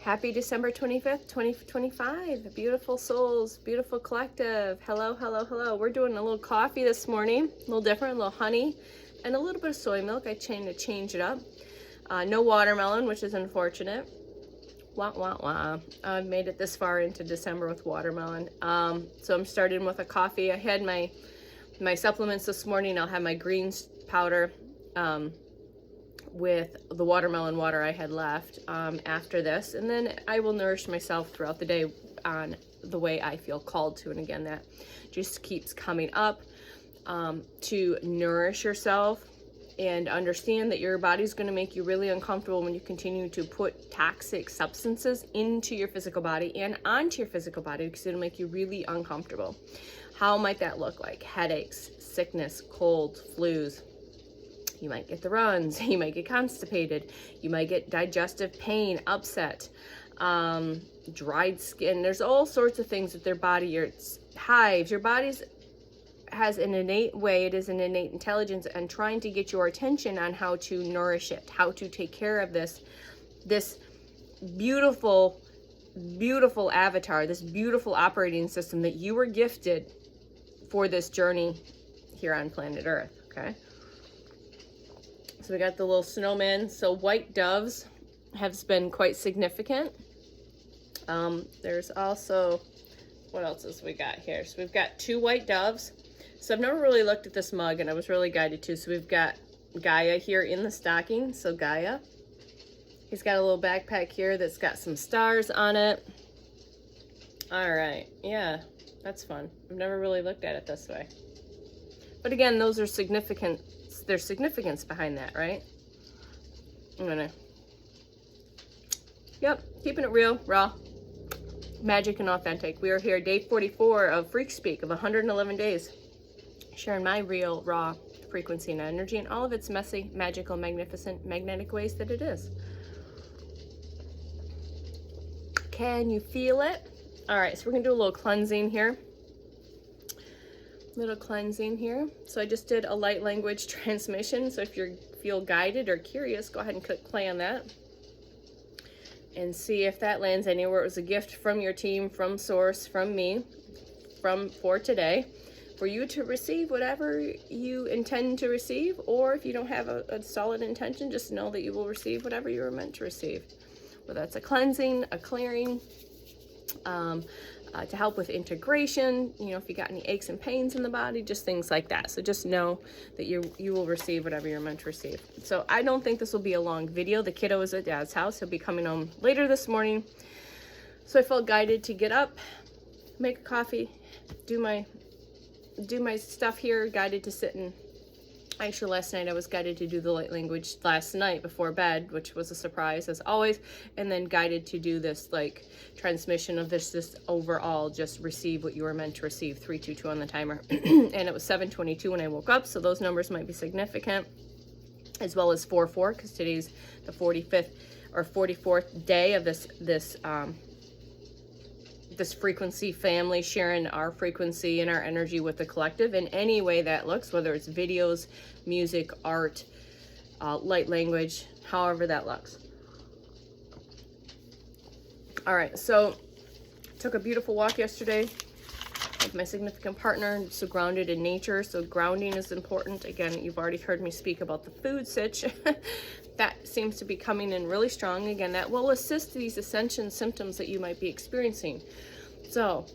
Happy December 25th, 2025. Beautiful souls, beautiful collective. Hello, hello, hello. We're doing a little coffee this morning, a little different, a little honey, and a little bit of soy milk. I change it up. No watermelon, which is unfortunate. Wah, wah, wah. I've made it this far into December with watermelon. So I'm starting with a coffee. I had my supplements this morning. I'll have my greens powder with the watermelon water I had left after this, and then I will nourish myself throughout the day on the way I feel called to. And again, that just keeps coming up to nourish yourself and understand that your body's going to make you really uncomfortable when you continue to put toxic substances into your physical body and onto your physical body, because it'll make you really uncomfortable. How might that look like? Headaches, sickness, colds, flus. You might get the runs, you might get constipated, you might get digestive pain, upset, dried skin. There's all sorts of things that their body, your hives, your body's has an innate way, it is an innate intelligence, and trying to get your attention on how to nourish it, how to take care of this beautiful, beautiful avatar, this beautiful operating system that you were gifted for this journey here on planet Earth, okay? So we got the little snowman. So white doves have been quite significant. There's also, what else is we got here? So we've got 2 white doves. So I've never really looked at this mug, and I was really guided to. So we've got Gaia here in the stocking. So Gaia, he's got a little backpack here that's got some stars on it. All right, yeah, that's fun. I've never really looked at it this way. But again, those are significant. There's significance behind that, right? Yep, keeping it real, raw, magic, and authentic. We are here, day 44 of FreQSpeak of 111 days, sharing my real, raw frequency and energy in all of its messy, magical, magnificent, magnetic ways that it is. Can you feel it? All right, so we're gonna do a little cleansing here. So I just did a light language transmission. So if you feel guided or curious, go ahead and click play on that and see if that lands anywhere. It was a gift from your team, from source, from me, for today, for you to receive whatever you intend to receive. Or if you don't have a solid intention, just know that you will receive whatever you were meant to receive. Whether that's a cleansing, a clearing, to help with integration, you know, if you got any aches and pains in the body, just things like that. So just know that you will receive whatever you're meant to receive. So I don't think this will be a long video. The kiddo is at Dad's house. He'll be coming home later this morning. So I felt guided to get up, make a coffee, do my stuff here, guided to sit and actually last night I was guided to do the light language last night before bed, which was a surprise as always, and then guided to do this like transmission of this overall, just receive what you were meant to receive, 322 on the timer. And it was 7:22 when I woke up, so those numbers might be significant, as well as 44, because today's the 45th or 44th day of this frequency family, sharing our frequency and our energy with the collective in any way that looks, whether it's videos, music, art, light language, however that looks. All right, so took a beautiful walk yesterday with my significant partner, so grounded in nature. So grounding is important. Again, you've already heard me speak about the food sitch. That seems to be coming in really strong. Again, that will assist these ascension symptoms that you might be experiencing. So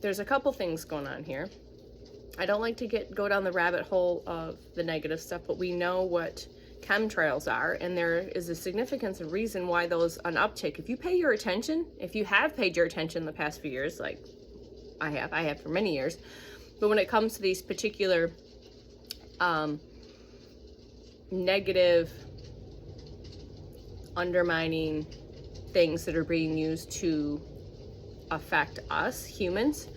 there's a couple things going on here. I don't like to go down the rabbit hole of the negative stuff, but we know what chemtrails are, and there is a significance and reason why those an uptick. If you pay your attention, if you have paid your attention the past few years, like I have for many years, but when it comes to these particular negative, undermining things that are being used to affect us humans,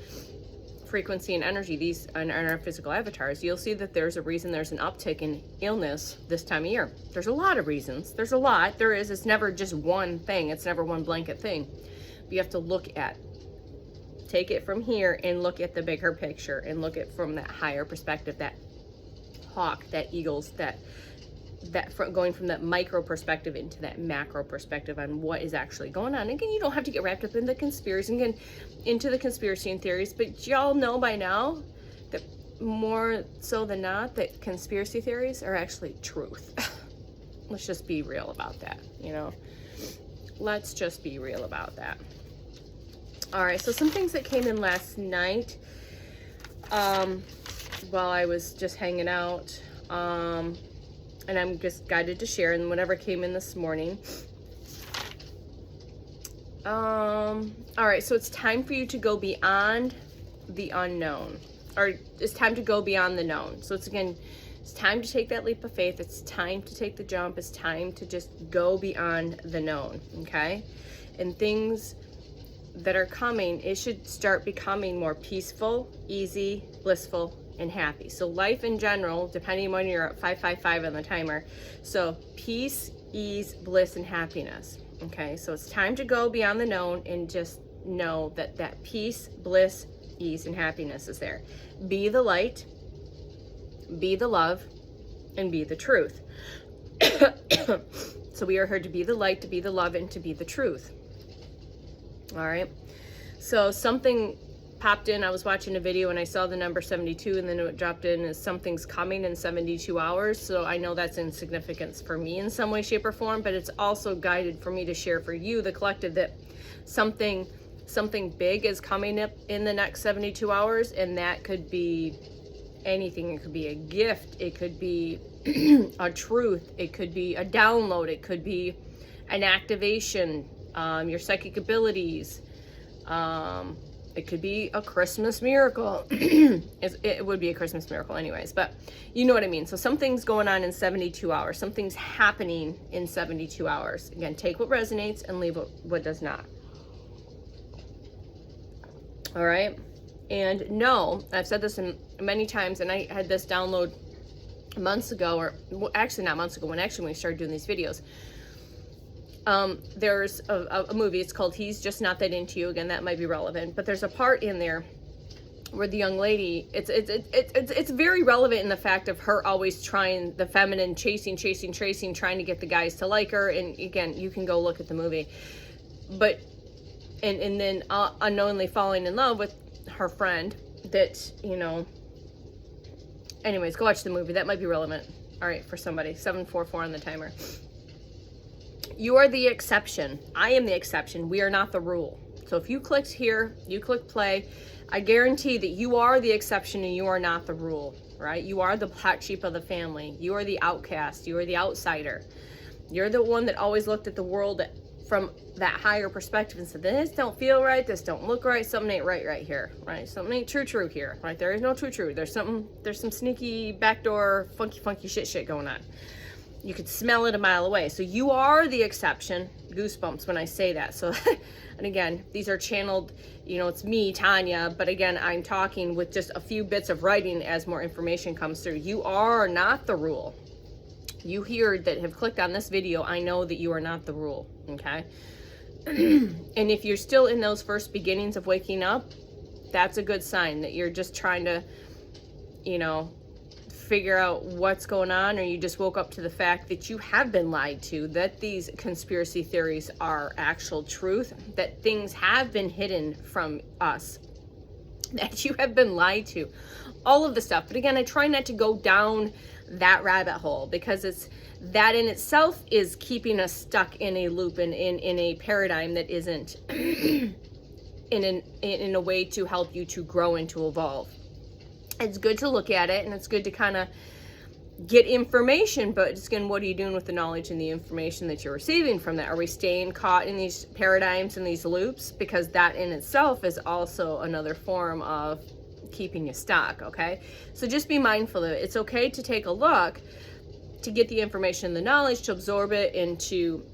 frequency and energy, these and our physical avatars, you'll see that there's a reason there's an uptick in illness this time of year. There's a lot of reasons. There's a lot. There is. It's never just one thing. It's never one blanket thing. But you have to take it from here and look at the bigger picture and look at from that higher perspective, that hawk, that eagles, that that going from that micro perspective into that macro perspective on what is actually going on. Again, you don't have to get wrapped up in the conspiracy, again, into the conspiracy and theories, but y'all know by now that more so than not that conspiracy theories are actually truth. Let's just be real about that, you know. Let's just be real about that. All right, so some things that came in last night while I was just hanging out, and I'm just guided to share, and whatever came in this morning. All right, so it's time for you to go beyond the unknown, or it's time to go beyond the known. So it's time to take that leap of faith. It's time to take the jump. It's time to just go beyond the known, okay? And things that are coming, it should start becoming more peaceful, easy, blissful, and happy. So life in general, depending on you're at 555 on the timer. So peace, ease, bliss, and happiness. Okay, so it's time to go beyond the known and just know that that peace, bliss, ease, and happiness is there. Be the light, be the love, and be the truth. So we are here to be the light, to be the love, and to be the truth. All right. So something popped in. I was watching a video and I saw the number 72, and then it dropped in as something's coming in 72 hours. So I know that's in significance for me in some way, shape, or form, but it's also guided for me to share for you, the collective, that something big is coming up in the next 72 hours, and that could be anything. It could be a gift, it could be a truth, it could be a download, it could be an activation, your psychic abilities, it could be a Christmas miracle. It would be a Christmas miracle anyways, but you know what I mean. So something's going on in 72 hours. Something's happening in 72 hours. Again, take what resonates and leave what does not. All right. And no, I've said this many times, and I had this download months ago, or well, actually not months ago, when we started doing these videos. There's a movie, it's called He's Just Not That Into You. Again, that might be relevant, but there's a part in there where the young lady, it's very relevant in the fact of her always trying the feminine, chasing, trying to get the guys to like her. And again, you can go look at the movie, but and then unknowingly falling in love with her friend that, you know, anyways, go watch the movie. That might be relevant. All right, for somebody. 744 on the timer. You are the exception. I am the exception. We are not the rule. So if you clicked here, you click play, I guarantee that you are the exception and you are not the rule, right? You are the black sheep of the family. You are the outcast. You are the outsider. You're the one that always looked at the world from that higher perspective and said, this don't feel right, this don't look right, something ain't right here, right? Something ain't true here, right? There is no true. There's some sneaky backdoor funky shit going on. You could smell it a mile away. So you are the exception. Goosebumps when I say that. So, and again, these are channeled, you know, it's me, Tanya, but again, I'm talking with just a few bits of writing as more information comes through. You are not the rule. You here that have clicked on this video, I know that you are not the rule, okay? And if you're still in those first beginnings of waking up, that's a good sign that you're just trying to, you know, figure out what's going on, or you just woke up to the fact that you have been lied to, that these conspiracy theories are actual truth, that things have been hidden from us, that you have been lied to, all of the stuff. But again, I try not to go down that rabbit hole, because it's that in itself is keeping us stuck in a loop and in a paradigm that isn't in a way to help you to grow and to evolve. It's good to look at it, and it's good to kind of get information, but again, what are you doing with the knowledge and the information that you're receiving from that? Are we staying caught in these paradigms and these loops? Because that in itself is also another form of keeping you stuck, okay? So just be mindful of it. It's okay to take a look, to get the information, the knowledge, to absorb it, and to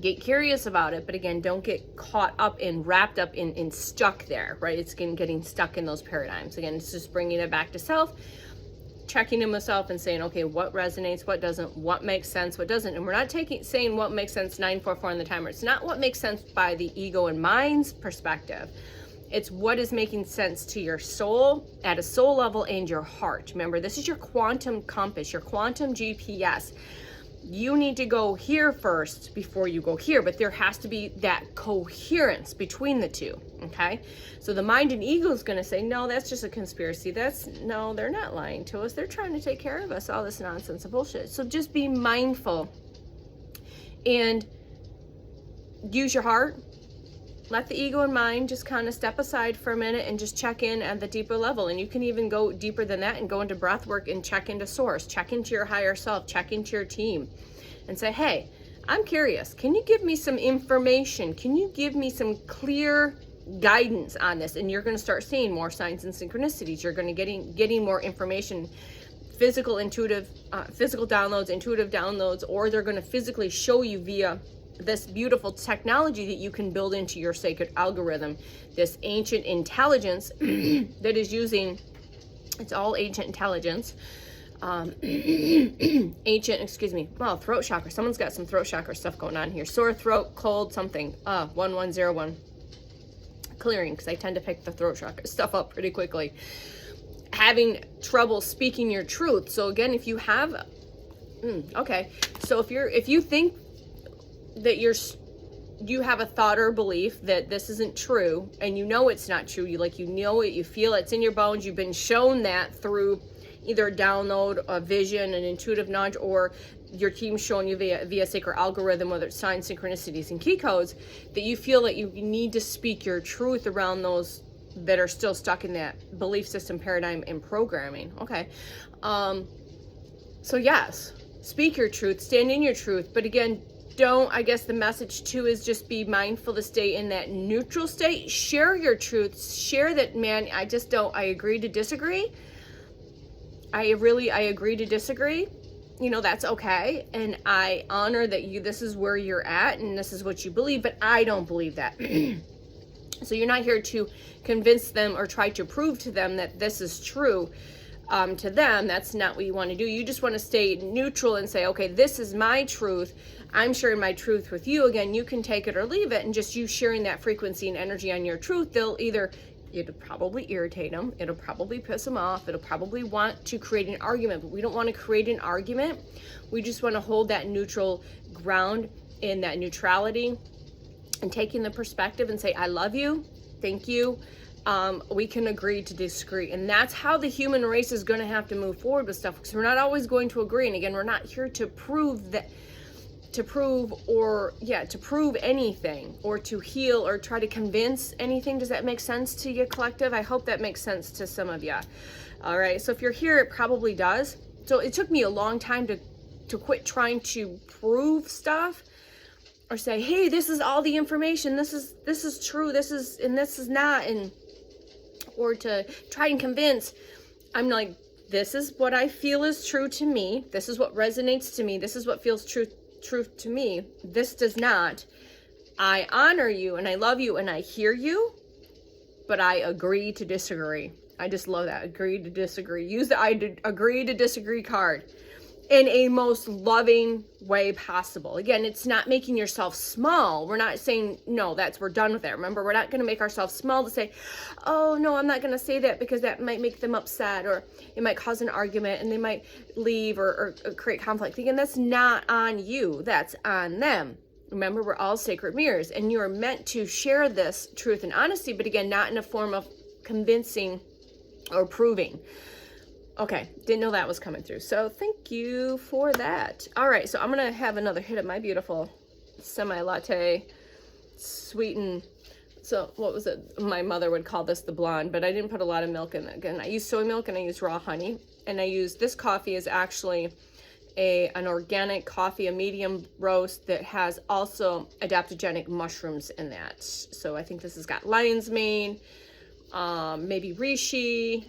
get curious about it. But again, don't get caught up and wrapped up in stuck there, right? It's getting stuck in those paradigms. Again, it's just bringing it back to self, checking in with self and saying, okay, what resonates, what doesn't, what makes sense, what doesn't. And we're not saying what makes sense 944 on the timer. It's not what makes sense by the ego and mind's perspective. It's what is making sense to your soul at a soul level and your heart. Remember, this is your quantum compass, your quantum GPS. You need to go here first before you go here, but there has to be that coherence between the two, okay? So the mind and ego is going to say, no, that's just a conspiracy. No, they're not lying to us. They're trying to take care of us, all this nonsense and bullshit. So just be mindful and use your heart. Let the ego and mind just kind of step aside for a minute and just check in at the deeper level. And you can even go deeper than that and go into breath work and check into source, check into your higher self, check into your team and say, hey, I'm curious. Can you give me some information? Can you give me some clear guidance on this? And you're going to start seeing more signs and synchronicities. You're going to getting more information, physical downloads, intuitive downloads, or they're going to physically show you via this beautiful technology that you can build into your sacred algorithm, this ancient intelligence that is using, it's all ancient intelligence, wow, throat chakra. Someone's got some throat chakra stuff going on here. Sore throat, cold, something, 1101. Clearing, because I tend to pick the throat chakra stuff up pretty quickly. Having trouble speaking your truth. So again, if you have, okay, so if you think that you have a thought or belief that this isn't true, and you know it's not true, you know it, you feel it's in your bones, you've been shown that through either a download, a vision, an intuitive nudge, or your team showing you via sacred algorithm, whether it's signs, synchronicities, and key codes, that you feel that you need to speak your truth around those that are still stuck in that belief system, paradigm, and programming. Okay. So yes, speak your truth, stand in your truth, but again, I guess the message too is just be mindful to stay in that neutral state. Share your truths. Share that, man, I agree to disagree. I agree to disagree. That's okay. And I honor that this is where you're at and this is what you believe, but I don't believe that. So you're not here to convince them or try to prove to them that this is true. To them, that's not what you want to do. You just want to stay neutral and say, okay, this is my truth. I'm sharing my truth with you. Again, you can take it or leave it, and just you sharing that frequency and energy on your truth, it'll probably irritate them. It'll probably piss them off. It'll probably want to create an argument, but we don't want to create an argument. We just want to hold that neutral ground in that neutrality and taking the perspective and say, I love you. Thank you. We can agree to disagree. And that's how the human race is going to have to move forward with stuff, because we're not always going to agree. And again, we're not here to prove anything or to heal or try to convince anything. Does that make sense to you, collective? I hope that makes sense to some of you. All right. So if you're here, it probably does. So it took me a long time to quit trying to prove stuff or say, hey, this is all the information. This is true. This is not. Or to try and convince. I'm like, this is what I feel is true to me. This is what resonates to me. This is what feels truth to me. This does not. I honor you and I love you and I hear you, but I agree to disagree. I just love that. Agree to disagree. Use the agree to disagree card in a most loving way possible. Again, it's not making yourself small. We're not saying, no, we're done with that. Remember, we're not going to make ourselves small to say, oh, no, I'm not going to say that because that might make them upset, or it might cause an argument and they might leave or create conflict. Again, that's not on you. That's on them. Remember, we're all sacred mirrors, and you are meant to share this truth and honesty, but again, not in a form of convincing or proving. Okay, didn't know that was coming through. So thank you for that. All right, so I'm going to have another hit of my beautiful semi-latte sweetened. So what was it? My mother would call this the blonde, but I didn't put a lot of milk in it. Again, I use soy milk and I use raw honey. And I use, this coffee is actually an organic coffee, a medium roast that has also adaptogenic mushrooms in that. So I think this has got lion's mane, maybe reishi,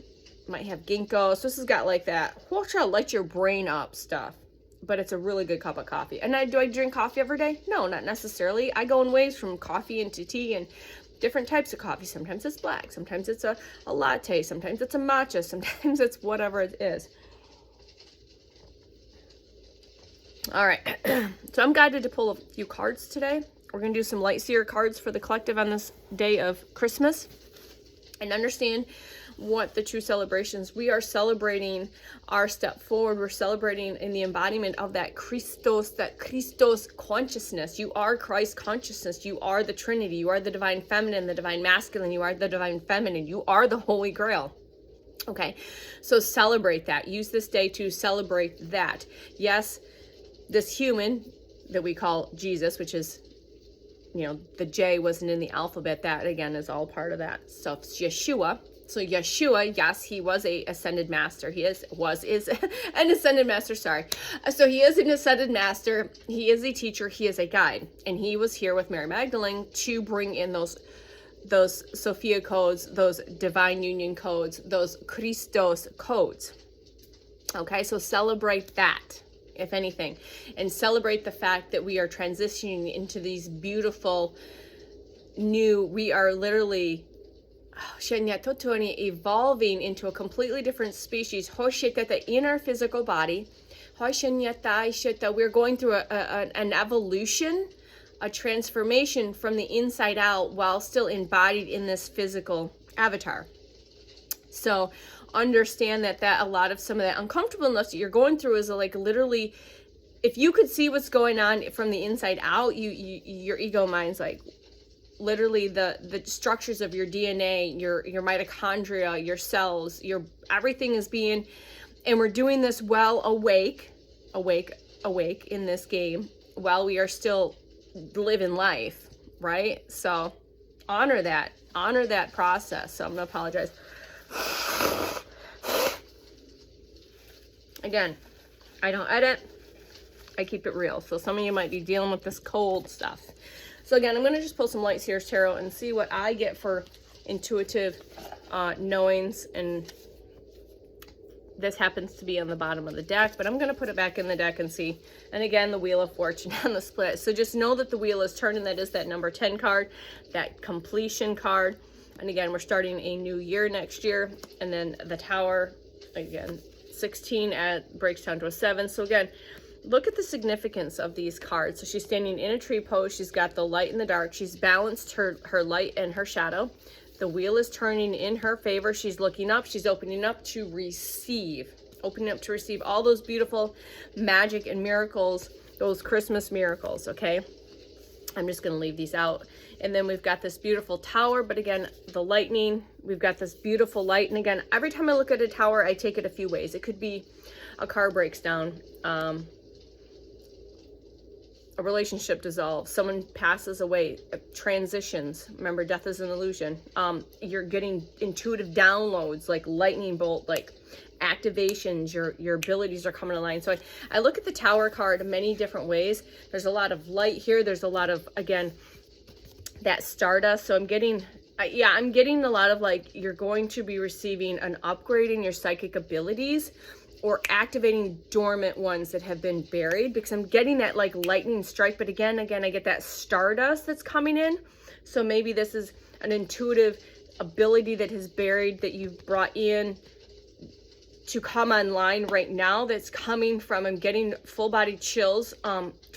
might have ginkgo. So this has got like that, light your brain up stuff, but it's a really good cup of coffee. And do I drink coffee every day? No, not necessarily. I go in waves from coffee into tea and different types of coffee. Sometimes it's black, sometimes it's a latte, sometimes it's a matcha, sometimes it's whatever it is. All right, so I'm guided to pull a few cards today. We're going to do some light seer cards for the collective on this day of Christmas. and understand what the true celebrations. We are celebrating our step forward. We're celebrating in the embodiment of that Christos consciousness. You are Christ consciousness. You are the Trinity. You are the divine feminine, the divine masculine. You are the divine feminine. You are the Holy Grail. Okay, so celebrate that. Use this day to celebrate that. Yes, this human that we call Jesus, which is, you know, the J wasn't in the alphabet. That again is all part of that. So it's Yeshua. So Yeshua, yes, he was a ascended master. He is an ascended master, sorry. So he is an ascended master. He is a teacher. He is a guide. And he was here with Mary Magdalene to bring in those Sophia codes, those divine union codes, those Christos codes. Okay, so celebrate that, if anything. And celebrate the fact that we are transitioning into these beautiful new, we are literally evolving into a completely different species in our physical body. We're going through an evolution, a transformation from the inside out while still embodied in this physical avatar. So understand that a lot of some of that uncomfortableness that you're going through is like literally, if you could see what's going on from the inside out, your ego mind's like, literally the structures of your DNA, your mitochondria, your cells, everything is being, and we're doing this while awake in this game while we are still living life, right? So honor that process. So I'm gonna apologize. Again, I don't edit, I keep it real. So some of you might be dealing with this cold stuff. So again, I'm going to just pull some Light Seers Tarot and see what I get for intuitive knowings. And this happens to be on the bottom of the deck, but I'm going to put it back in the deck and see. And again, the Wheel of Fortune on the split. So just know that the wheel is turning. That is that number 10 card, that completion card. And again, we're starting a new year next year. And then the Tower, again, 16 breaks down to a 7. So again, look at the significance of these cards. So she's standing in a tree pose. She's got the light and the dark. She's balanced her light and her shadow. The wheel is turning in her favor. She's looking up. She's opening up to receive. Opening up to receive all those beautiful magic and miracles, those Christmas miracles, okay? I'm just going to leave these out. And then we've got this beautiful tower, but again, the lightning, we've got this beautiful light. And again, every time I look at a tower, I take it a few ways. It could be a car breaks down, a relationship dissolves, someone passes away, transitions. Remember, death is an illusion. You're getting intuitive downloads, like lightning bolt, like activations. Your abilities are coming online. So I look at the Tower card many different ways. There's a lot of light here. There's a lot of, again, that stardust. So I'm getting a lot of like, you're going to be receiving an upgrade in your psychic abilities, or activating dormant ones that have been buried, because I'm getting that like lightning strike. But again, I get that stardust that's coming in. So maybe this is an intuitive ability that is buried, that you've brought in to come online right now, that's coming from, I'm getting full body chills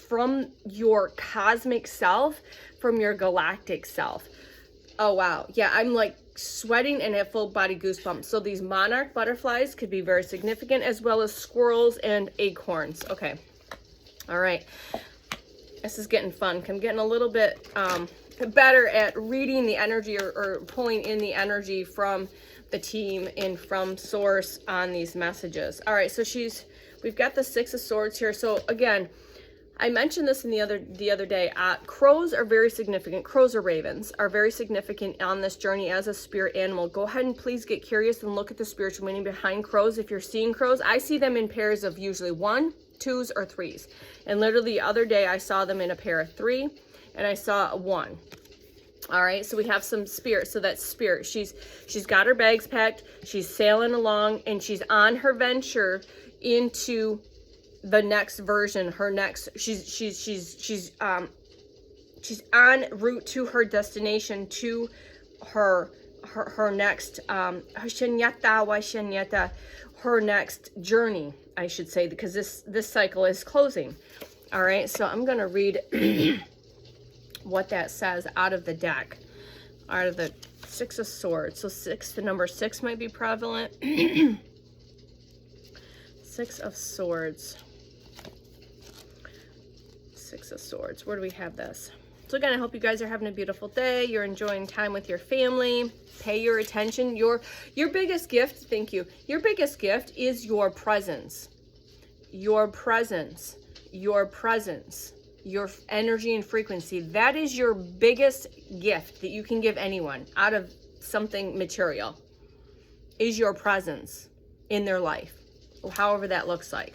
from your cosmic self, from your galactic self. Oh wow, yeah, I'm like sweating and have full body goosebumps. So these monarch butterflies could be very significant, as well as squirrels and acorns. Okay, all right, this is getting fun. I'm getting a little bit better at reading the energy, or pulling in the energy from the team and from source on these messages. All right, so we've got the Six of Swords here. So again, I mentioned this in the other day. Crows are very significant. Crows or ravens are very significant on this journey as a spirit animal. Go ahead and please get curious and look at the spiritual meaning behind crows. If you're seeing crows, I see them in pairs of usually 1, 2s, or 3s. And literally the other day I saw them in a pair of 3, and I saw a 1. All right, so we have some spirit. So that's spirit. She's got her bags packed. She's sailing along, and she's on her venture into the next version, her next, she's en route to her destination, to her next her next journey, I should say, because this cycle is closing. All right, so I'm gonna read what that says out of the deck, out of the Six of Swords. So the number 6 might be prevalent. 6 of Swords. 6 of Swords. Where do we have this? So again, I hope you guys are having a beautiful day. You're enjoying time with your family. Pay your attention. Your biggest gift, thank you. Your biggest gift is your presence. Your presence. Your presence. Your energy and frequency. That is your biggest gift that you can give anyone out of something material, is your presence in their life, however that looks like.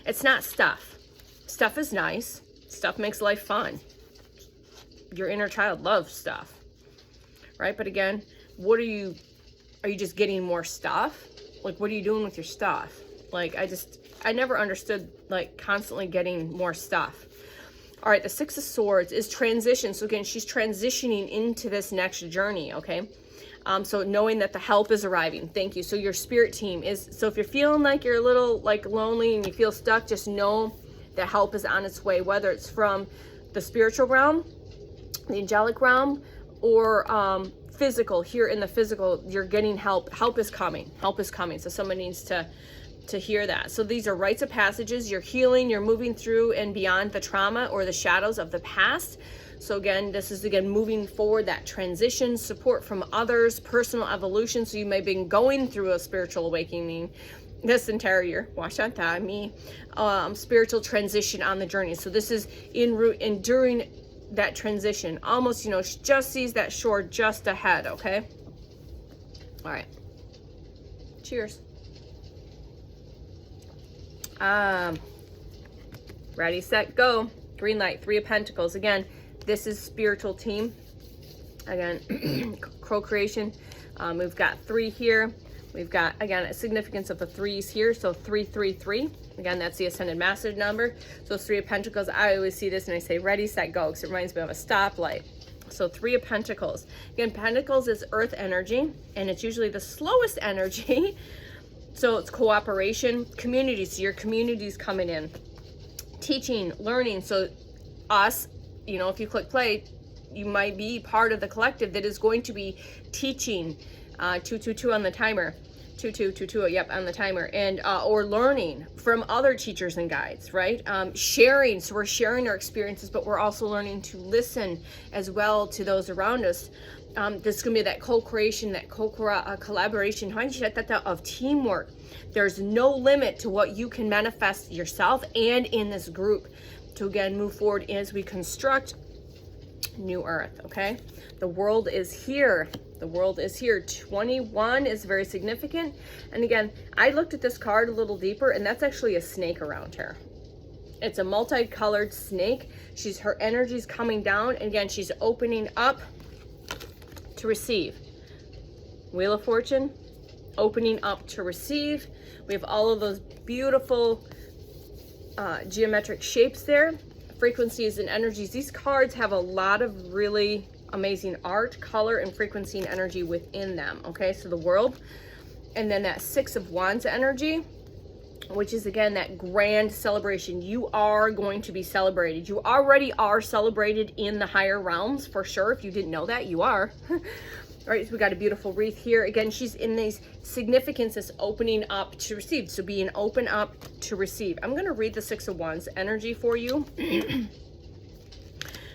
It's not stuff. Stuff is nice. Stuff makes life fun. Your inner child loves stuff, right? But again, are you just getting more stuff? Like, what are you doing with your stuff? Like, I never understood, like, constantly getting more stuff. All right, the 6 of Swords is transition. So again, she's transitioning into this next journey, okay? So knowing that the help is arriving. Thank you. So your spirit team is, so if you're feeling like you're a little like lonely and you feel stuck, just know that help is on its way, whether it's from the spiritual realm, the angelic realm, or physical. Here in the physical, you're getting help. Help is coming. Help is coming. So someone needs to hear that. So these are rites of passages. You're healing, you're moving through and beyond the trauma or the shadows of the past. So again, this is again moving forward, that transition, support from others, personal evolution. So you may have been going through a spiritual awakening this entire year. Watch out, that me. Spiritual transition on the journey. So this is en route and during that transition. Almost, she just sees that shore just ahead, okay? All right. Cheers. Ready, set, go. Green light, 3 of Pentacles. Again, this is spiritual team. Again, co-creation. We've got 3 here. We've got, again, a significance of the 3s here. So 333. Again, that's the Ascended Master number. So 3 of Pentacles. I always see this and I say ready, set, go, because it reminds me of a stoplight. So 3 of Pentacles. Again, Pentacles is earth energy, and it's usually the slowest energy. So it's cooperation, community. So your community's coming in. Teaching, learning. So us, if you click play, you might be part of the collective that is going to be teaching. 222 on the timer. 2222, yep, on the timer. And or learning from other teachers and guides, right? Sharing. So we're sharing our experiences, but we're also learning to listen as well to those around us. There's going to be that co-creation, that collaboration of teamwork. There's no limit to what you can manifest yourself and in this group to again move forward as we construct new earth, okay? The world is here. The world is here. 21 is very significant. And again, I looked at this card a little deeper, and that's actually a snake around her. It's a multicolored snake. Her energy's coming down. And again, she's opening up to receive. Wheel of Fortune, opening up to receive. We have all of those beautiful geometric shapes there, frequencies and energies. These cards have a lot of really amazing art, color, and frequency and energy within them, okay? So the world, and then that 6 of Wands energy, which is again that grand celebration. You are going to be celebrated. You already are celebrated in the higher realms, for sure. If you didn't know that, you are. All right, so we got a beautiful wreath here. Again, she's in these significances, opening up to receive. So being open up to receive. I'm going to read the 6 of Wands energy for you.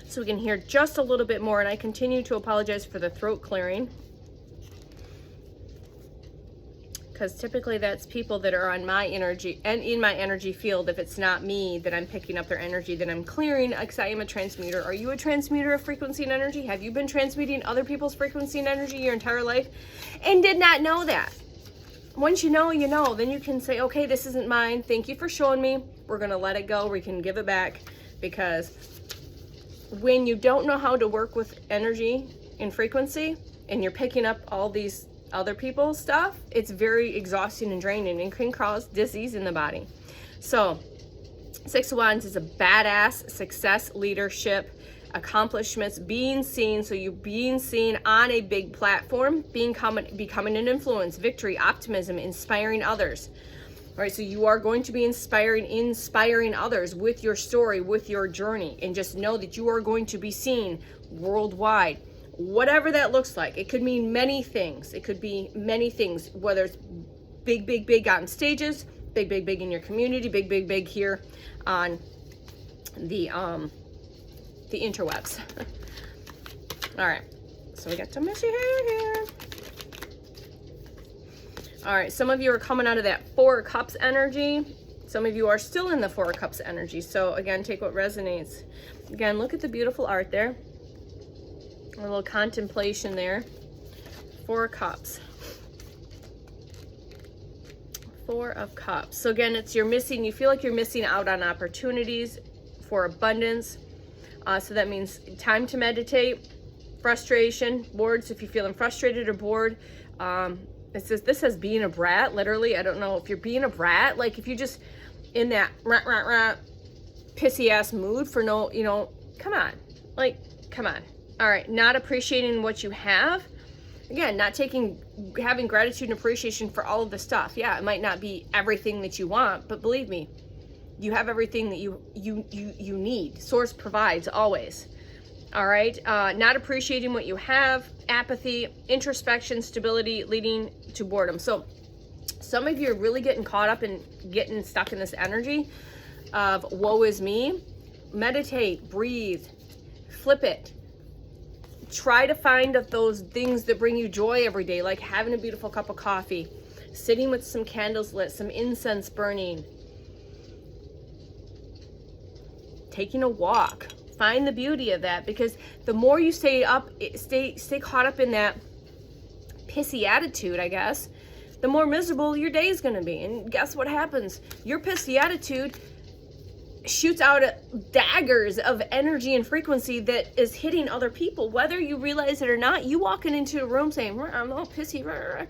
So we can hear just a little bit more. And I continue to apologize for the throat clearing, because typically that's people that are on my energy and in my energy field. If it's not me that I'm picking up their energy, then I'm clearing, because I am a transmuter. Are you a transmuter of frequency and energy? Have you been transmuting other people's frequency and energy your entire life and did not know that? Once you know, you know. Then you can say, okay, this isn't mine. Thank you for showing me. We're going to let it go. We can give it back, because when you don't know how to work with energy and frequency and you're picking up all these other people's stuff, it's very exhausting and draining and can cause disease in the body. So 6 of Wands is a badass success, leadership, accomplishments, being seen. So you're being seen on a big platform, becoming an influence, victory, optimism, inspiring others. All right, so you are going to be inspiring others with your story, with your journey, and just know that you are going to be seen worldwide. whatever that looks like. It could mean many things. It could be many things, whether it's big, big, big on stages, big, big, big in your community, big, big, big here on the interwebs. All right, so we got some messy hair here. All right, some of you are coming out of that 4 of Cups energy. Some of you are still in the 4 of Cups energy. So again, take what resonates. Again, look at the beautiful art there. A little contemplation there. 4 of Cups. 4 of Cups. So again, it's you feel like you're missing out on opportunities for abundance. So that means time to meditate, frustration, bored. So if you're feeling frustrated or bored, it says this says being a brat, literally. I don't know if you're being a brat, like if you're just in that pissy ass mood for no, come on, like, come on. All right, not appreciating what you have. Again, having gratitude and appreciation for all of the stuff. Yeah, it might not be everything that you want, but believe me, you have everything that you need. Source provides always. All right, not appreciating what you have, apathy, introspection, stability, leading to boredom. So some of you are really getting caught up and getting stuck in this energy of woe is me. Meditate, breathe, flip it. Try to find those things that bring you joy every day, like having a beautiful cup of coffee, sitting with some candles lit, some incense burning, taking a walk. Find the beauty of that, because the more you stay caught up in that pissy attitude, I guess, the more miserable your day is going to be. And guess what happens? Your pissy attitude shoots out daggers of energy and frequency that is hitting other people, whether you realize it or not. You walking into a room saying, I'm all pissy. I'm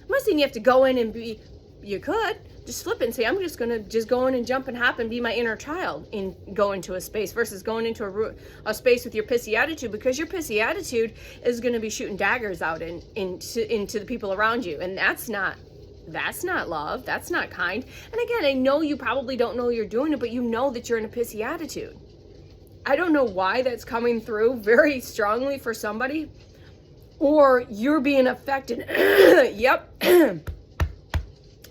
not saying you have to go in and be, you could just flip it and say, I'm just going to go in and jump and hop and be my inner child and go into a space, versus going into a space with your pissy attitude, because your pissy attitude is going to be shooting daggers out into the people around you. And that's not love. That's not kind. And again, I know you probably don't know you're doing it, but you know that you're in a pissy attitude. I don't know why that's coming through very strongly for somebody, or you're being affected. Yep.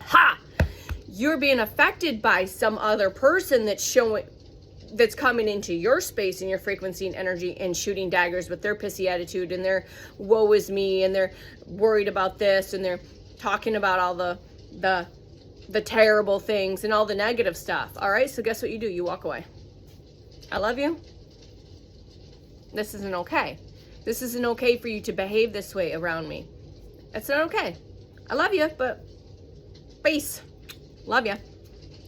Ha! You're being affected by some other person that's coming into your space and your frequency and energy and shooting daggers with their pissy attitude and their woe is me, and they're worried about this, and they're talking about all the terrible things and all the negative stuff. All right, so guess what you do? You walk away. I love you. This isn't okay. This isn't okay for you to behave this way around me. It's not okay. I love you, but peace. Love ya.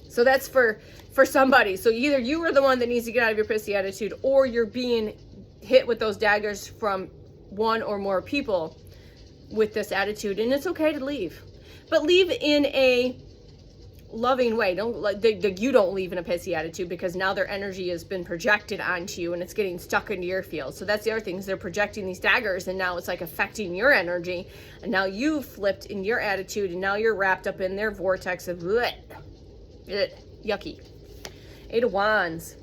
So that's for somebody. So either you are the one that needs to get out of your pissy attitude, or you're being hit with those daggers from one or more people with this attitude. And it's okay to leave, but leave in a loving way. You don't leave in a pissy attitude, because now their energy has been projected onto you and it's getting stuck into your field. So that's the other thing, is they're projecting these daggers, and now it's like affecting your energy, and now you've flipped in your attitude, and now you're wrapped up in their vortex of yucky. 8 of Wands.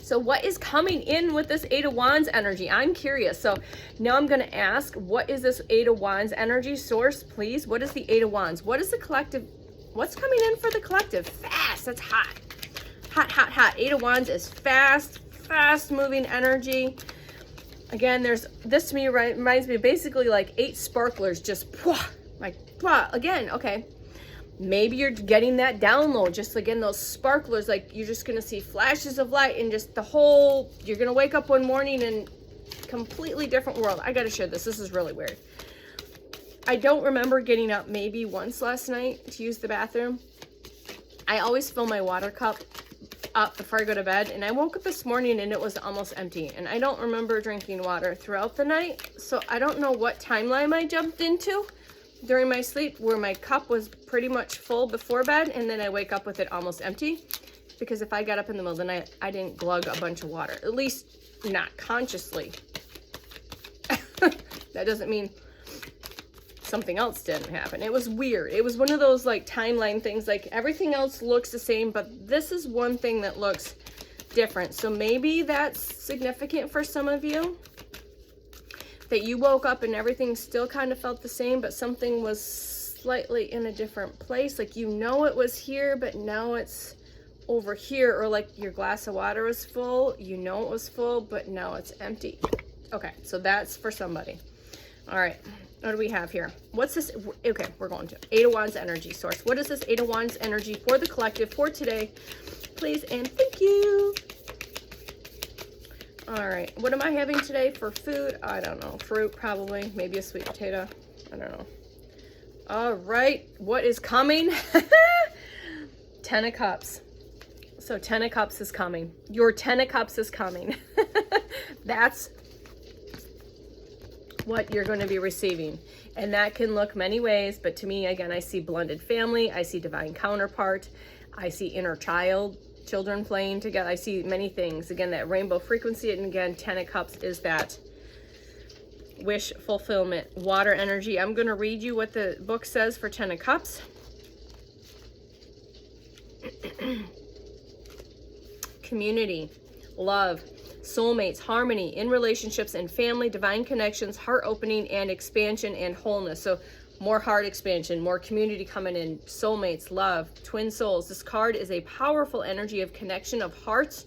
So what is coming in with this 8 of Wands energy? I'm curious. So now I'm going to ask, what is this 8 of Wands energy? Source, please. What is the 8 of Wands? What is the collective? What's coming in for the collective? Fast. That's hot. Hot, hot, hot. 8 of Wands is fast moving energy. Again, this to me reminds me basically like 8 sparklers just again, okay. Maybe you're getting that download, just again, those sparklers, like you're just going to see flashes of light, and just you're going to wake up one morning in completely different world. I got to share this. This is really weird. I don't remember getting up maybe once last night to use the bathroom. I always fill my water cup up before I go to bed, and I woke up this morning and it was almost empty, and I don't remember drinking water throughout the night. So I don't know what timeline I jumped into during my sleep, where my cup was pretty much full before bed, and then I wake up with it almost empty. Because if I got up in the middle of the night, I didn't glug a bunch of water, at least not consciously. That doesn't mean something else didn't happen. It was weird. It was one of those like timeline things, like everything else looks the same, but this is one thing that looks different. So maybe that's significant for some of you. that you woke up and everything still kind of felt the same, but something was slightly in a different place. Like, you know, it was here, but now it's over here. Or like your glass of water was full, you know it was full, but now it's empty. Okay, so that's for somebody. All right, what do we have here? What's this? Okay, we're going to Eight of Wands energy source. What is this Eight of Wands energy for the collective for today? Please and thank you. All right, what am I having today for food? I don't know. Fruit, probably. Maybe a sweet potato. I don't know. All right, what is coming? 10 of Cups. So 10 of Cups is coming. Your 10 of Cups is coming. That's what you're going to be receiving. And that can look many ways, but to me, again, I see blended family. I see divine counterpart. I see inner child, children playing together. I see many things. Again, that rainbow frequency. And again, 10 of Cups is that wish fulfillment, water energy. I'm going to read you what the book says for 10 of Cups. Community, love, soulmates, harmony in relationships and family, divine connections, heart opening and expansion and wholeness. So more heart expansion, more community coming in, soulmates, love, twin souls. This card is a powerful energy of connection of hearts,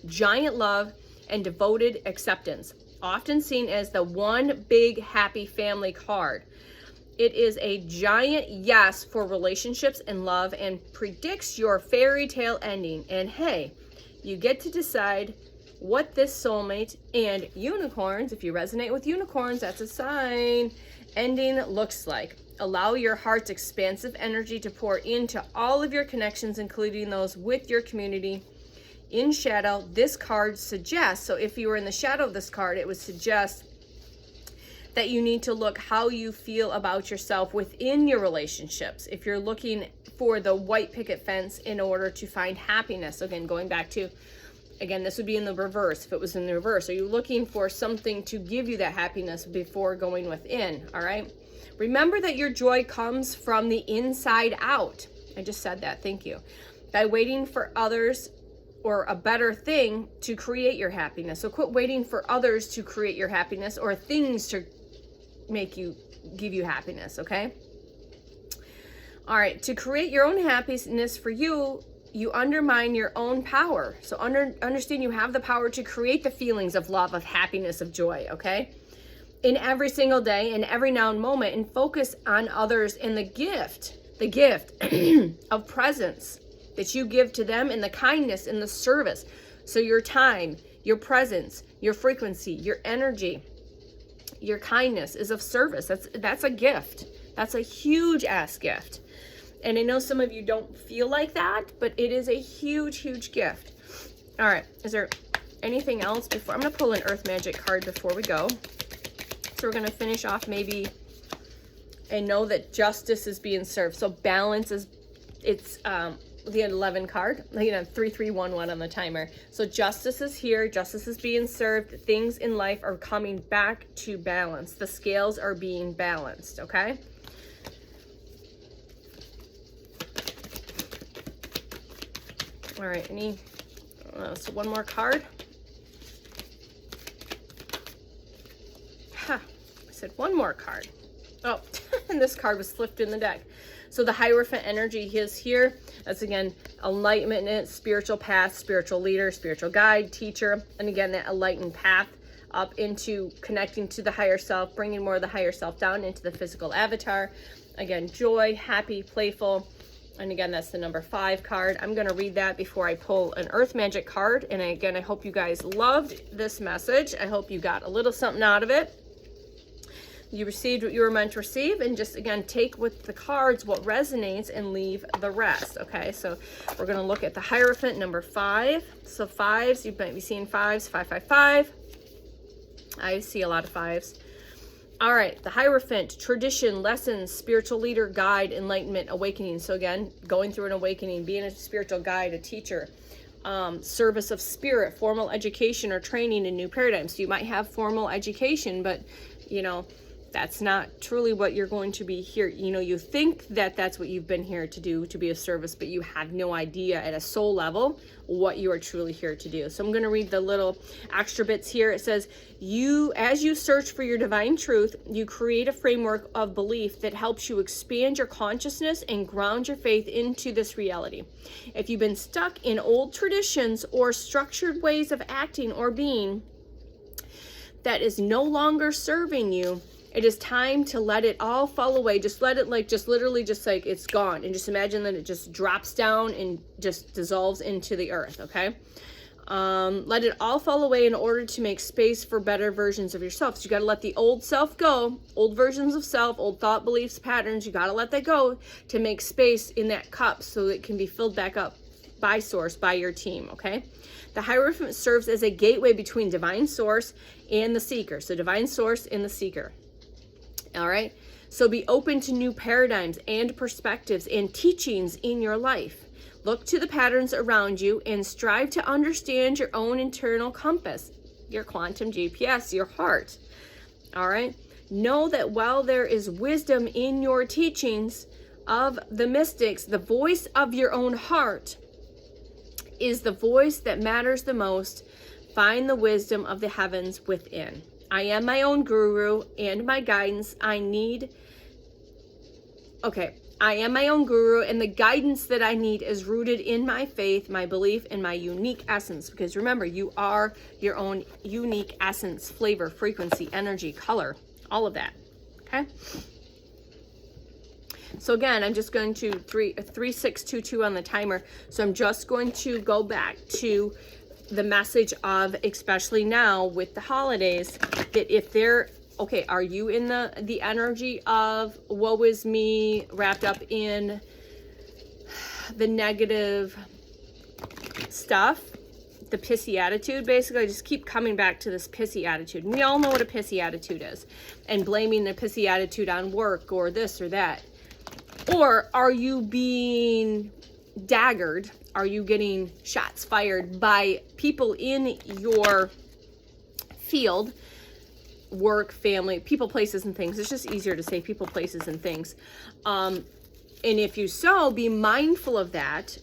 giant love, and devoted acceptance, often seen as the one big happy family card. It is a giant yes for relationships and love and predicts your fairy tale ending. And hey, you get to decide what this soulmate and unicorns, if you resonate with unicorns, that's a sign, ending looks like. Allow your heart's expansive energy to pour into all of your connections, including those with your community. In shadow, this card suggests, so if you were in the shadow of this card, it would suggest that you need to look how you feel about yourself within your relationships. If you're looking for the white picket fence in order to find happiness, again, going back to, again, this would be in the reverse. If it was in the reverse, are you looking for something to give you that happiness before going within? All right. Remember that your joy comes from the inside out. I just said that. Thank you. By waiting for others or a better thing to create your happiness. So quit waiting for others to create your happiness or things to give you happiness. Okay. All right. To create your own happiness for you, you undermine your own power. So understand you have the power to create the feelings of love, of happiness, of joy, okay? In every single day, in every now and moment, and focus on others in the gift of presence that you give to them, and the kindness and the service. So your time, your presence, your frequency, your energy, your kindness is of service. That's a gift. That's a huge ass gift. And I know some of you don't feel like that, but it is a huge, huge gift. All right. Is there anything else before? I'm going to pull an Earth Magic card before we go. So we're going to finish off maybe and know that justice is being served. So balance is, it's the 11 card, 3311 on the timer. So justice is here. Justice is being served. Things in life are coming back to balance. The scales are being balanced. Okay. All right, so one more card. I said one more card. Oh, and this card was flipped in the deck. So the Hierophant energy is here. That's, again, enlightenment, spiritual path, spiritual leader, spiritual guide, teacher. And again, that enlightened path up into connecting to the higher self, bringing more of the higher self down into the physical avatar. Again, joy, happy, playful. And again, that's the number 5 card. I'm going to read that before I pull an Earth Magic card. And again, I hope you guys loved this message. I hope you got a little something out of it. You received what you were meant to receive. And just, again, take with the cards what resonates and leave the rest. Okay, so we're going to look at the Hierophant, number 5. So 5s, you might be seeing 5s, 555. I see a lot of 5s. All right, the Hierophant, tradition, lessons, spiritual leader, guide, enlightenment, awakening. So again, going through an awakening, being a spiritual guide, a teacher, service of spirit, formal education or training in new paradigms. So you might have formal education, but, That's not truly what you're going to be here. You know, you think that that's what you've been here to do, to be of service, but you have no idea at a soul level what you are truly here to do. So I'm going to read the little extra bits here. It says, as you search for your divine truth, you create a framework of belief that helps you expand your consciousness and ground your faith into this reality. If you've been stuck in old traditions or structured ways of acting or being that is no longer serving you, it is time to let it all fall away. Just let it, literally it's gone. And just imagine that it just drops down and just dissolves into the earth, okay? Let it all fall away in order to make space for better versions of yourself. So you got to let the old self go, old versions of self, old thought, beliefs, patterns. You got to let that go to make space in that cup so it can be filled back up by source, by your team, okay? The Hierophant serves as a gateway between divine source and the seeker. So divine source and the seeker. All right. So be open to new paradigms and perspectives and teachings in your life. Look to the patterns around you and strive to understand your own internal compass, your quantum GPS, your heart. All right. Know that while there is wisdom in your teachings of the mystics, the voice of your own heart is the voice that matters the most. Find the wisdom of the heavens within. I am my own guru and my guidance. I am my own guru, and the guidance that I need is rooted in my faith, my belief, and my unique essence. Because remember, you are your own unique essence, flavor, frequency, energy, color, all of that. Okay? So again, I'm just going to 3622 on the timer. So I'm just going to go back to the message of, especially now with the holidays, that if they're okay, are you in the energy of woe is me, wrapped up in the negative stuff, the pissy attitude? Basically, I just keep coming back to this pissy attitude. And we all know what a pissy attitude is, and blaming the pissy attitude on work or this or that. Or are you being daggered? Are you getting shots fired by people in your field, work, family, people, places, and things? It's just easier to say people, places, and things. And if you so, be mindful of that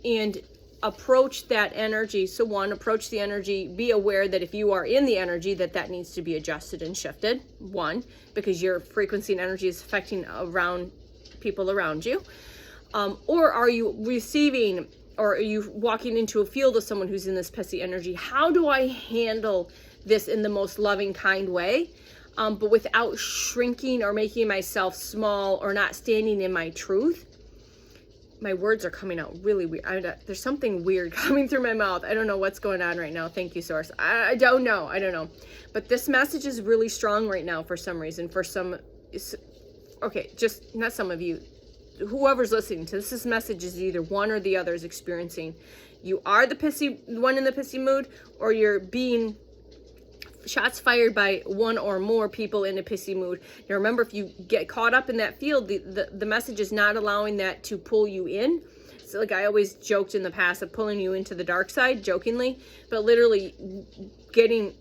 and approach that energy. So one, approach the energy, be aware that if you are in the energy, that needs to be adjusted and shifted. One, because your frequency and energy is affecting around people around you. Or are you receiving, or are you walking into a field of someone who's in this pissy energy? How do I handle this in the most loving, kind way, but without shrinking or making myself small or not standing in my truth? My words are coming out really weird. There's something weird coming through my mouth. I don't know what's going on right now. Thank you, Source. I don't know. But this message is really strong right now for some reason. For some, okay, just not some of you. Whoever's listening to this message is either one or the other is experiencing. You are the one in the pissy mood, or you're being shots fired by one or more people in a pissy mood. Now remember, if you get caught up in that field, the message is not allowing that to pull you in. So like I always joked in the past of pulling you into the dark side, jokingly, but literally getting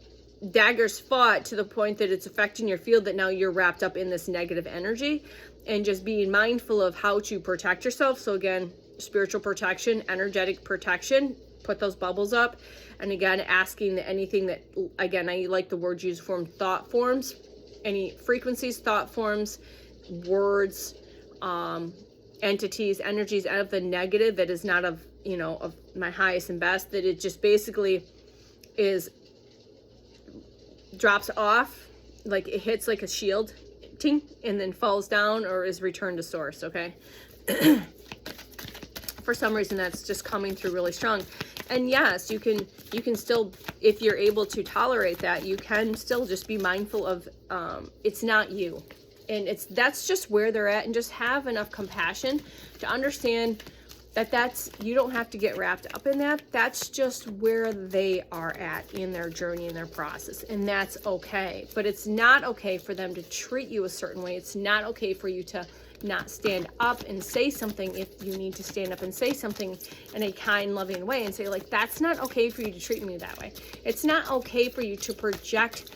daggers fought to the point that it's affecting your field, that now you're wrapped up in this negative energy, and just being mindful of how to protect yourself. So again, spiritual protection, energetic protection, put those bubbles up. And again, asking that anything that, again, I like the word used for thought forms, any frequencies, thought forms, words, entities, energies out of the negative that is not of, of my highest and best, that it just basically drops off, like it hits like a shield, ting, and then falls down or is returned to source, okay? For some reason, that's just coming through really strong. And yes, you can still, if you're able to tolerate that, you can still just be mindful of, it's not you. And that's just where they're at, and just have enough compassion to understand that you don't have to get wrapped up in that. That's just where they are at in their journey, in their process. And that's okay. But it's not okay for them to treat you a certain way. It's not okay for you to not stand up and say something if you need to stand up and say something in a kind, loving way, and say, like, that's not okay for you to treat me that way. It's not okay for you to project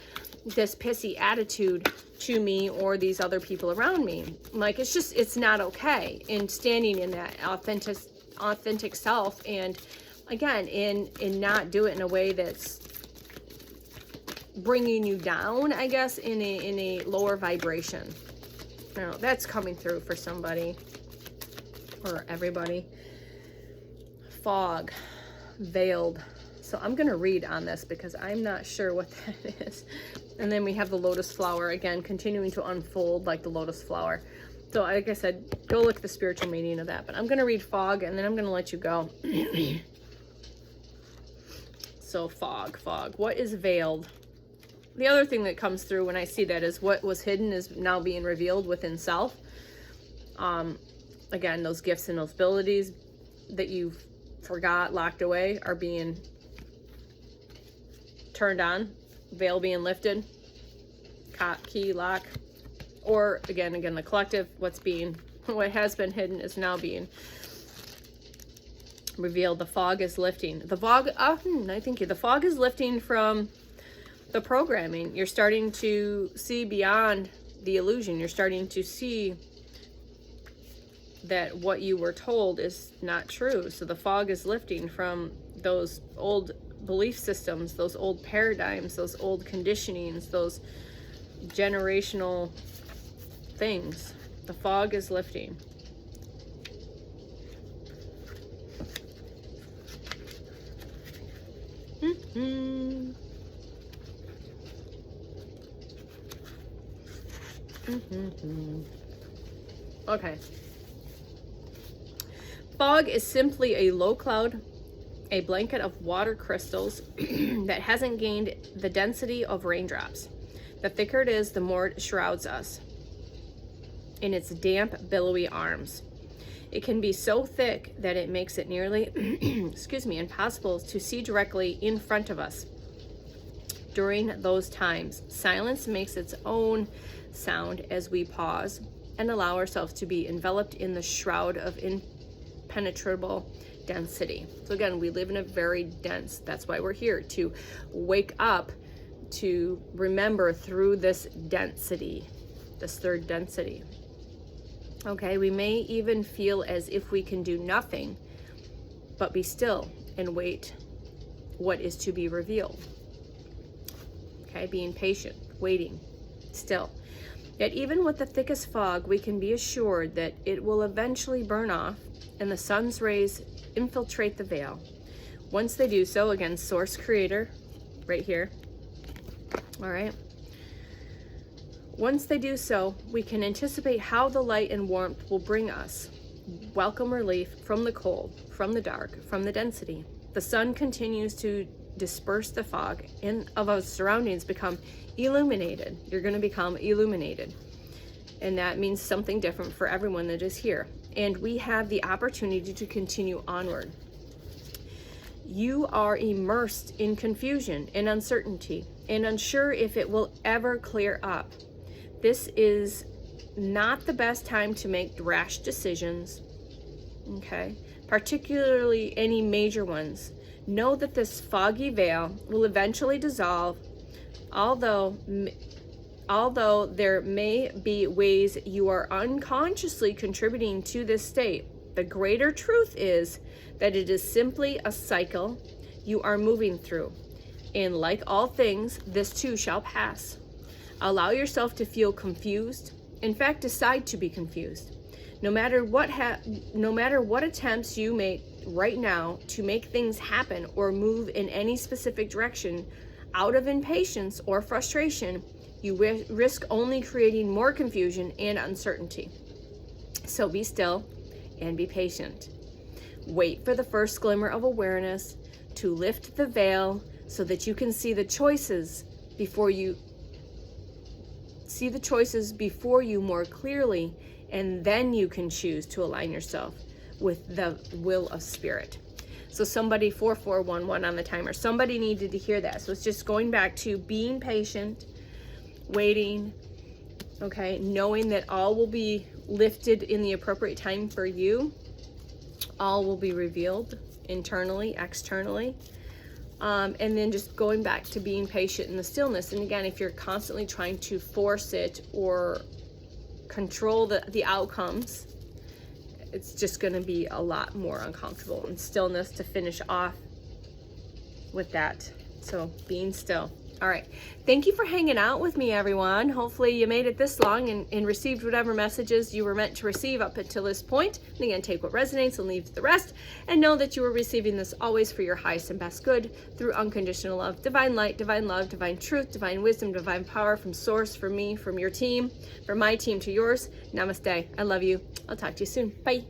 this pissy attitude to me or these other people around me. Like, it's not okay. And standing in that authentic self, and again, in not do it in a way that's bringing you down, I guess, in a lower vibration. Now, that's coming through for somebody or everybody. Fog, veiled. So I'm going to read on this because I'm not sure what that is. And then we have the lotus flower, again, continuing to unfold like the lotus flower. So like I said, go look at the spiritual meaning of that. But I'm going to read fog, and then I'm going to let you go. So fog. What is veiled? The other thing that comes through when I see that is what was hidden is now being revealed within self. Again, those gifts and those abilities that you forgot, locked away, are being turned on. Veil being lifted. Key, lock. Or again, the collective, what has been hidden is now being revealed. The fog is lifting. The fog, the fog is lifting from the programming. You're starting to see beyond the illusion. You're starting to see that what you were told is not true. So the fog is lifting from those old belief systems, those old paradigms, those old conditionings, those generational things. The fog is lifting. Okay. Fog is simply a low cloud, a blanket of water crystals that hasn't gained the density of raindrops. The thicker it is, the more it shrouds us in its damp, billowy arms. It can be so thick that it makes it nearly, impossible to see directly in front of us. During those times, silence makes its own sound as we pause and allow ourselves to be enveloped in the shroud of impenetrable density. So again, we live in a very dense, that's why we're here, to wake up, to remember through this density, this third density. Okay, we may even feel as if we can do nothing but be still and wait what is to be revealed. Okay, being patient, waiting, still. Yet even with the thickest fog, we can be assured that it will eventually burn off and the sun's rays infiltrate the veil. Once they do so, again, source creator, right here. All right. Once they do so, we can anticipate how the light and warmth will bring us welcome relief from the cold, from the dark, from the density. The sun continues to disperse the fog and of our surroundings become illuminated. You're going to become illuminated. And that means something different for everyone that is here. And we have the opportunity to continue onward. You are immersed in confusion and uncertainty and unsure if it will ever clear up. This is not the best time to make rash decisions, okay? Particularly any major ones. Know that this foggy veil will eventually dissolve, although there may be ways you are unconsciously contributing to this state. The greater truth is that it is simply a cycle you are moving through. And like all things, this too shall pass. Allow yourself to feel confused. In fact, decide to be confused. No matter what attempts you make right now to make things happen or move in any specific direction out of impatience or frustration, you risk only creating more confusion and uncertainty. So be still and be patient. Wait for the first glimmer of awareness to lift the veil so that you can see the choices before you more clearly, and then you can choose to align yourself with the will of spirit. So somebody, 4411 on the timer, somebody needed to hear that. So it's just going back to being patient, waiting, okay, knowing that all will be lifted in the appropriate time for you. All will be revealed internally, externally. And then just going back to being patient in the stillness. And again, if you're constantly trying to force it or control the outcomes, it's just going to be a lot more uncomfortable. And stillness to finish off with that. So being still. All right. Thank you for hanging out with me, everyone. Hopefully you made it this long and received whatever messages you were meant to receive up until this point. And again, take what resonates and leave the rest. And know that you are receiving this always for your highest and best good through unconditional love, divine light, divine love, divine truth, divine wisdom, divine power from source, from me, from your team, from my team to yours. Namaste. I love you. I'll talk to you soon. Bye.